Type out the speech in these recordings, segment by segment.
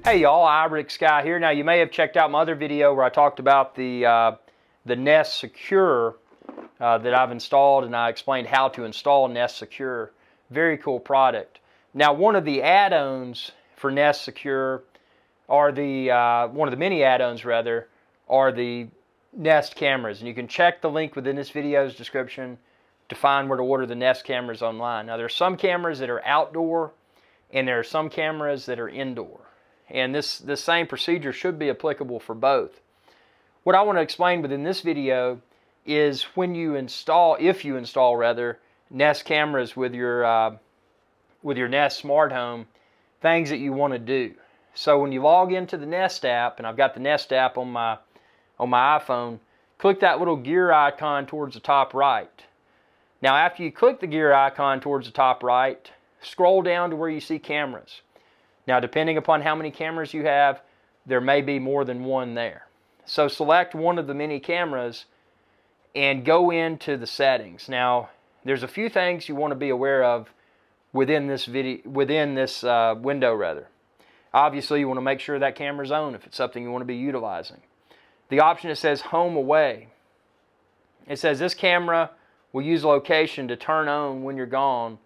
Hey y'all, iRick Sky here. Now you may have checked out my other video where I talked about the Nest Secure that I've installed, and I explained how to install Nest Secure. Very cool product. Now one of the add-ons for Nest Secure are one of the many add-ons rather are the Nest cameras, and you can check the link within this video's description to find where to order the Nest cameras online. Now there are some cameras that are outdoor and there are some cameras that are indoor. And this same procedure should be applicable for both. What I want to explain within this video is when you install, if you install rather, Nest cameras with your Nest Smart Home, things that you want to do. So when you log into the Nest app, and I've got the Nest app on my iPhone, click that little gear icon towards the top right. Now after you click the gear icon towards the top right, scroll down to where you see cameras. Now, depending upon how many cameras you have, there may be more than one there. So select one of the many cameras and go into the settings. Now, there's a few things you want to be aware of within this window rather. Obviously, you want to make sure that camera's on if it's something you want to be utilizing. The option that says Home Away, it says this camera will use location to turn on when you're gone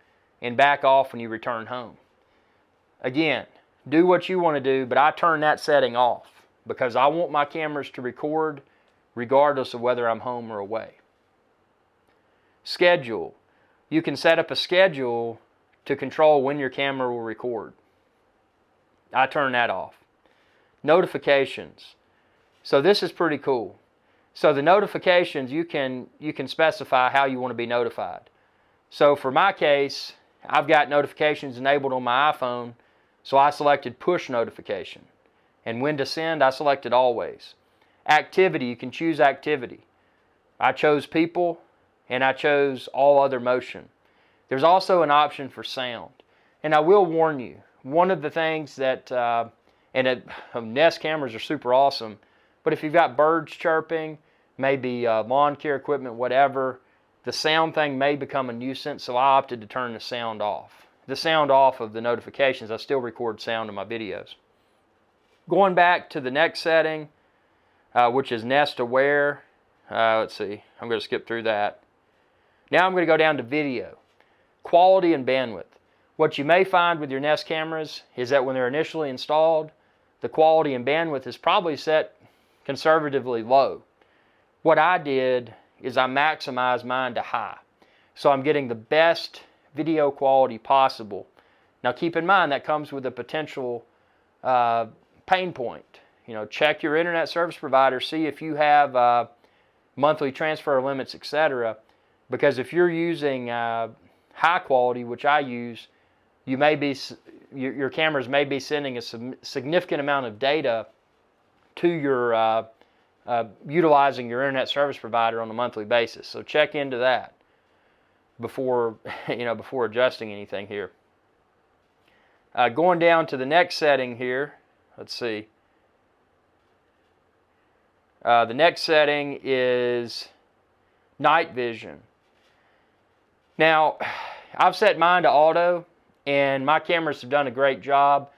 and back off when you return home. Again, do what you want to do, but I turn that setting off because I want my cameras to record regardless of whether I'm home or away. Schedule. You can set up a schedule to control when your camera will record. I turn that off. Notifications. So this is pretty cool. So the notifications, you can specify how you want to be notified. So for my case, I've got notifications enabled on my iPhone, so I selected push notification. And when to send, I selected always. Activity, you can choose activity. I chose people, and I chose all other motion. There's also an option for sound. And I will warn you, one of the things that, Nest cameras are super awesome, but if you've got birds chirping, maybe lawn care equipment, whatever, the sound thing may become a nuisance, so I opted to turn the sound off. The sound off of the notifications. I still record sound in my videos. Going back to the next setting, which is Nest Aware. Let's see, I'm going to skip through that. Now I'm going to go down to video. Quality and bandwidth. What you may find with your Nest cameras is that when they're initially installed, the quality and bandwidth is probably set conservatively low. What I did is I maximized mine to high. So I'm getting the best video quality possible. Now keep in mind that comes with a potential pain point. Check your internet service provider, see if you have monthly transfer limits, etc. Because if you're using high quality, which I use, your cameras may be sending a significant amount of data to your utilizing your internet service provider on a monthly basis. So check into that before adjusting anything here. Going down to the next setting here, let's see. The next setting is night vision. Now, I've set mine to auto, and my cameras have done a great job.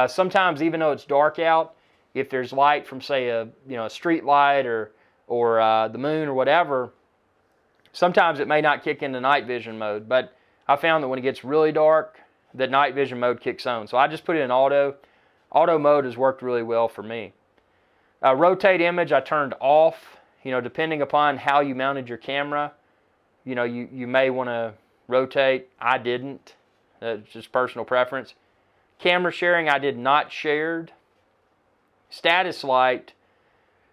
Sometimes, even though it's dark out, if there's light from, say, a street light or the moon or whatever, sometimes it may not kick into night vision mode. But I found that when it gets really dark, that night vision mode kicks on. So I just put it in auto. Auto mode has worked really well for me. Rotate image I turned off. Depending upon how you mounted your camera, you may want to rotate. I didn't. It's just personal preference. Camera sharing I did not shared. Status light.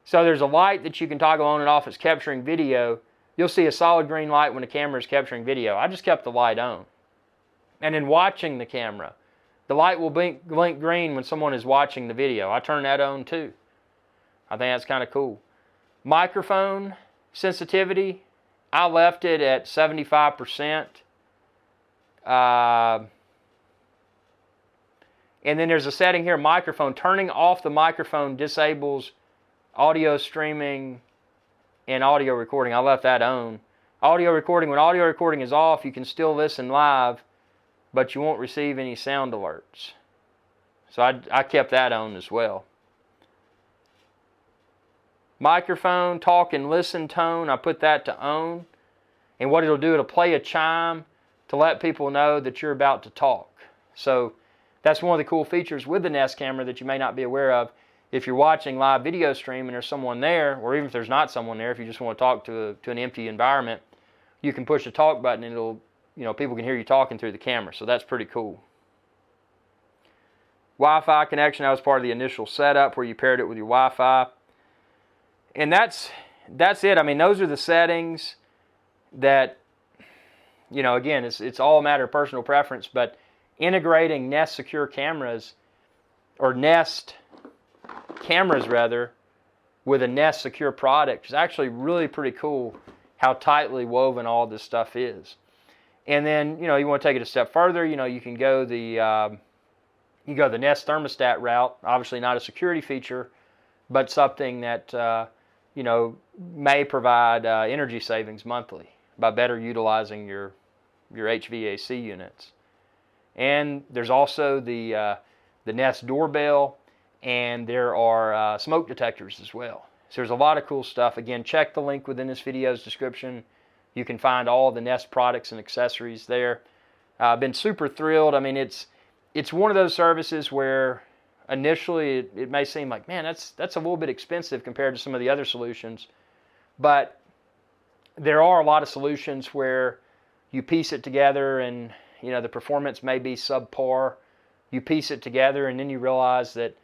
So there's a light that you can toggle on and off. It's capturing video. You'll see a solid green light when the camera is capturing video. I just kept the light on. And in watching the camera, the light will blink green when someone is watching the video. I turn that on too. I think that's kind of cool. Microphone sensitivity, I left it at 75%. And then there's a setting here, microphone. Turning off the microphone disables audio streaming and audio recording. I left that on. Audio recording, when audio recording is off, you can still listen live, but you won't receive any sound alerts. So I kept that on as well. Microphone, talk and listen tone, I put that to on. And what it'll do, it'll play a chime to let people know that you're about to talk. So that's one of the cool features with the Nest camera that you may not be aware of. If you're watching live video stream and there's someone there, or even if there's not someone there, if you just want to talk to an empty environment, you can push the talk button and it'll, people can hear you talking through the camera. So that's pretty cool. Wi-Fi connection, that was part of the initial setup where you paired it with your Wi-Fi. And that's it. I mean, those are the settings that, again, it's all a matter of personal preference, but integrating Nest Secure cameras, or Nest cameras rather, with a Nest Secure product is actually really pretty cool how tightly woven all this stuff is. And then, you want to take it a step further, you can go the Nest Thermostat route, obviously not a security feature, but something that, may provide energy savings monthly by better utilizing your HVAC units. And there's also the Nest doorbell, and there are smoke detectors as well. So there's a lot of cool stuff. Again, check the link within this video's description. You can find all the Nest products and accessories there. I've been super thrilled. I mean, it's one of those services where initially it may seem like, man, that's a little bit expensive compared to some of the other solutions. But there are a lot of solutions where you piece it together and, the performance may be subpar. You piece it together and then you realize that,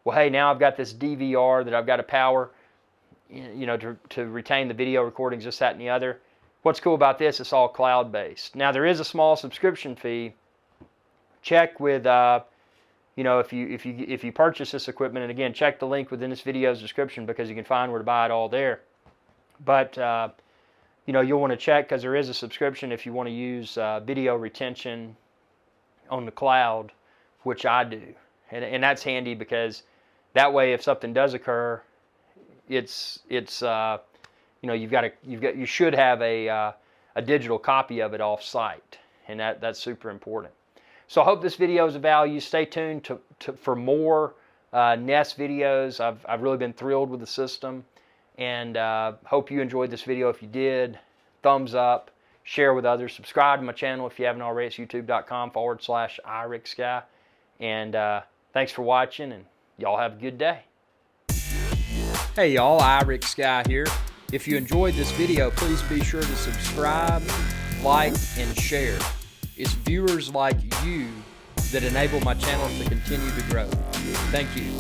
well, hey, now I've got this DVR that I've got to power, to retain the video recordings, this, that, and the other. What's cool about this, it's all cloud-based. Now, there is a small subscription fee. Check with, if you purchase this equipment, and again, check the link within this video's description because you can find where to buy it all there. But, you'll want to check because there is a subscription if you want to use video retention on the cloud, which I do. And that's handy because that way, if something does occur, you should have a digital copy of it off site, and that's super important. So I hope this video is of value. Stay tuned for more Nest videos. I've really been thrilled with the system, and hope you enjoyed this video. If you did, thumbs up, share with others, subscribe to my channel if you haven't already. It's youtube.com/iRickSky. And thanks for watching, and y'all have a good day. Hey y'all, iRickSky here. If you enjoyed this video, please be sure to subscribe, like, and share. It's viewers like you that enable my channel to continue to grow. Thank you.